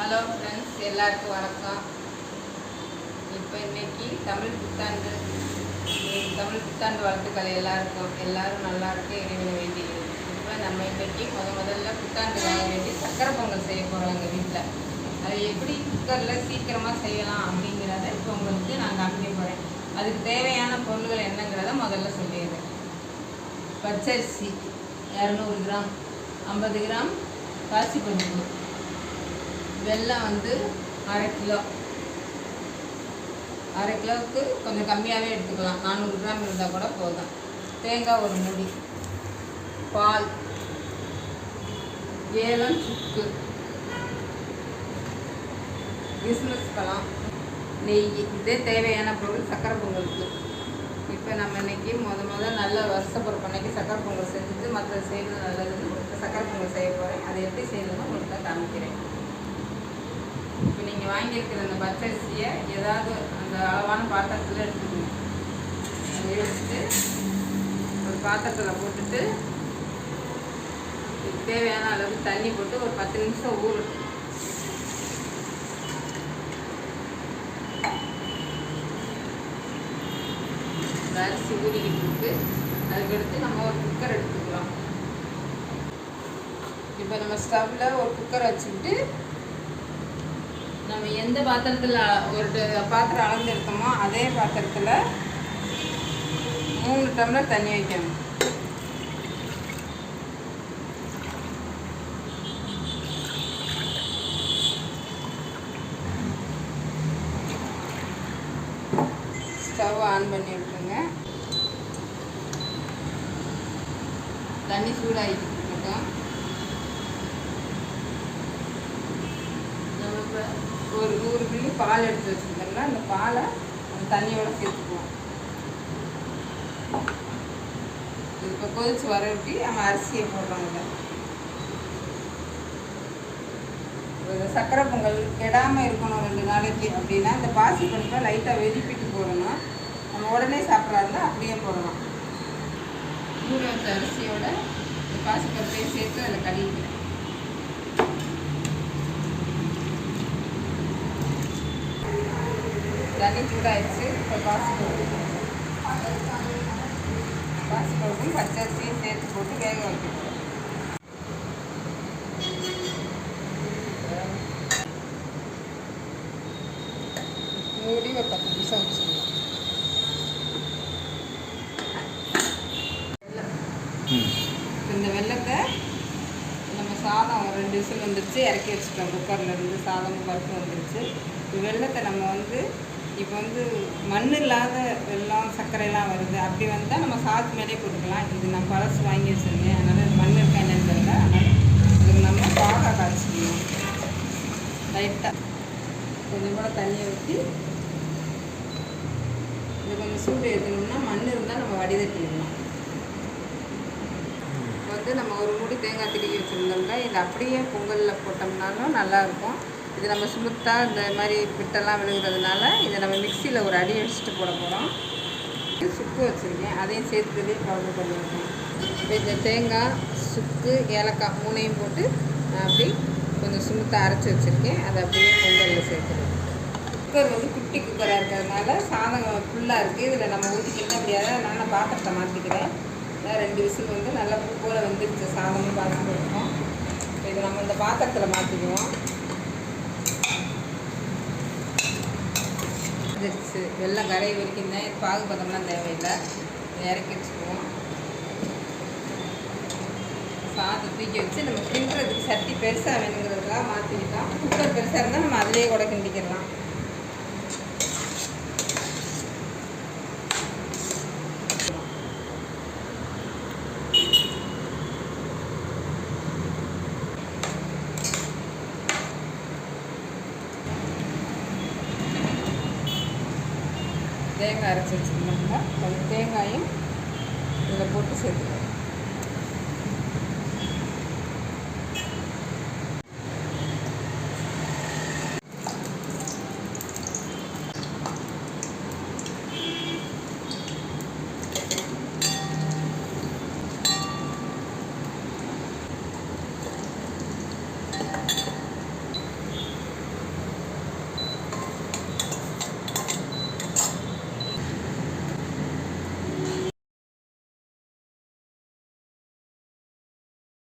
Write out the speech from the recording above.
Hello friends, எல்லாருக்கும் வணக்கம். இப்போ இன்னைக்கு தமிழ் புத்தாண்டு வாழ்த்துக்கள் எல்லாருக்கும். எல்லாரும் நல்லா இருக்கு, இறைவனை வேண்டியது. இப்போ நம்ம இன்னைக்கு முதல்ல புத்தாண்டுக்காக வேண்டி சக்கரை பொங்கல் செய்ய போகிறோம் எங்கள் வீட்டில். அதை எப்படி குக்கரில் சீக்கிரமாக செய்யலாம் அப்படிங்கிறத இப்போ உங்களுக்கு நான் காமிக்க போகிறேன். அதுக்கு தேவையான பொருள்கள் என்னங்கிறத முதல்ல சொல்லிடுறேன். பச்சரிசி 200 கிராம், 50 கிராம் பாசிப்பருப்பு, வெல்லம் அரை கிலோவுக்கு கொஞ்சம் கம்மியாகவே எடுத்துக்கலாம். 400 கிராம் இருந்தால் கூட போதும். தேங்காய் ஒரு மூடி, பால், ஏலம், சுக்கு, கிஸ்மிஸ் பழம், நெய். இதே தேவையான பொருள் சக்கரை பொங்கலுக்கு. இப்போ நம்ம இன்றைக்கி முதல் நல்ல வருஷப்பொருப்பு அன்றைக்கி சக்கரை பொங்கல் செஞ்சுட்டு மற்ற செய்வது நல்லதுன்னு உங்களுக்கு சக்கரை பொங்கல் செய்ய போகிறேன். அதை எப்படி செய்யணும்னு உங்களுக்கு தான் காமிக்கிறேன். இப்போ நீங்கள் வாங்கியிருக்கிற அந்த பச்சரிசியை ஏதாவது அந்த அளவான பாத்திரத்தில் எடுத்துக்கணும். அதை எடுத்துட்டு ஒரு பாத்திரத்தில் போட்டுட்டு தேவையான அளவு தண்ணி போட்டு ஒரு 10 நிமிஷம் ஊறட்டும். அரிசி ஊறிக்கிட்டு இருக்கு. அதுக்கடுத்து நம்ம ஒரு குக்கர் எடுத்துக்கலாம். இப்போ நம்ம ஸ்டவ்வில் ஒரு குக்கரை வச்சுக்கிட்டு நம்ம எந்த பாத்திரத்தில் ஒரு பாத்திரம் அளந்து எடுத்தோமோ அதே பாத்திரத்தில் 3 டம்ளர் தண்ணி வைக்கணும். ஸ்டவ் ஆன் பண்ணி விட்டுருங்க. தண்ணி சூடாகிட்டு இருக்கட்டும். நம்ம இப்போ ஒரு 100 மில்லி பால் எடுத்து வச்சுருந்தோம்னா அந்த பாலை அந்த தண்ணியோட சேர்த்துக்குவோம். இப்போ கொதிச்சு வரவிட்டு நம்ம அரிசியை போடுறோங்க. இந்த சக்கரை பொங்கல் கெடாமல் இருக்கணும் 2 நாளைக்கு அப்படின்னா இந்த பாசி பருப்பை லைட்டாக வெதிப்பிட்டு போடணும். நம்ம உடனே சாப்பிட்றாருந்தா அப்படியே போடலாம். ஊற வச்ச அரிசியோட இந்த பாசி பருப்பையும் சேர்த்து அதில் கழுவிக்கிறேன். தண்ணி சூடாகிடுச்சு. இப்போ பாசிப்பருப்பும் பச்சரிசியும் சேர்த்து போட்டு வேக வைக்கணும். மூடி ஒரு 10 நிமிஷம் வச்சுக்கணும். இந்த வெல்லத்தை நம்ம சாதம் 2 விசில் வந்துருச்சு, இறக்கி வச்சுட்டோம். குக்கர்லேருந்து சாதமும் பருப்பு வந்துருச்சு. இந்த வெல்லத்தை நம்ம இப்போ மண் இல்லாத வெல்லம் சர்க்கரைலாம் வருது. அப்படி வந்தால் நம்ம சாதத்து மேலே போட்டுக்கலாம். இது நான் பழசு வாங்கி வச்சுருந்தேன், அதனால் மண் இருக்கா என்னன்னு தெரியல. அதனால் இதுக்கு நம்ம பாகா காய்ச்சிக்கணும். லைட்டாக கொஞ்சம் கூட தண்ணியை ஊற்றி இது கொஞ்சம் சூடு ஏற்றணும்னா மண் இருந்தால் நம்ம வடிதட்டிடலாம். நம்ம ஒரு மூடி தேங்காய் திருக்கி வச்சுருந்தோம்னா இது அப்படியே பொங்கலில் போட்டோம்னாலும் நல்லாயிருக்கும். இது நம்ம சுமுத்தாக இந்த மாதிரி பிட்டெல்லாம் விழுகிறதுனால இதை நம்ம மிக்சியில் ஒரு அடி அடிச்சுட்டு போட போகிறோம். சுக்கு வச்சுருக்கேன், அதையும் சேர்த்து பவுடர் பண்ணியிருக்கேன். இப்போ இந்த தேங்காய், சுக்கு, ஏலக்காய் 3ஐயும் போட்டு அப்படி கொஞ்சம் சுமுத்தாக அரைச்சி வச்சுருக்கேன். அதை அப்படியே பொங்கலில் சேர்த்துருவேன். குக்கர் குட்டி குக்கராக இருக்கிறதுனால சாதம் ஃபுல்லாக இருக்குது. இதில் நம்ம ஊற்றி கிட்ட முடியாது. அதனால் நான் பாத்திரத்தை மாற்றிக்கிறேன். 2 விசில் நல்லா பூ போல் வந்துருச்சு. சாதமும் பாசி இருக்கும். இது நம்ம இந்த பாத்திரத்தில் மாற்றிக்குவோம். வந்துருச்சு. வெள்ளம் கரை வரைக்கும் தான். இது பாகு பதம்லாம் தேவையில்லை. இறக்கி வச்சுக்குவோம். சாதத்தை தூக்கி வச்சு நம்ம கிண்டுறதுக்கு சட்டி பெருசாக வேணுங்கிறதுக்காக மாற்றிக்கிட்டோம். குக்கர் பெருசாக இருந்தால் நம்ம அதிலேயே கூட கிண்டிக்கிடலாம். தேங்காய் அரைச்சி வச்சுருந்தோம்னா கொஞ்சம் தேங்காயும் இதில் போட்டு சேர்த்துக்கலாம்.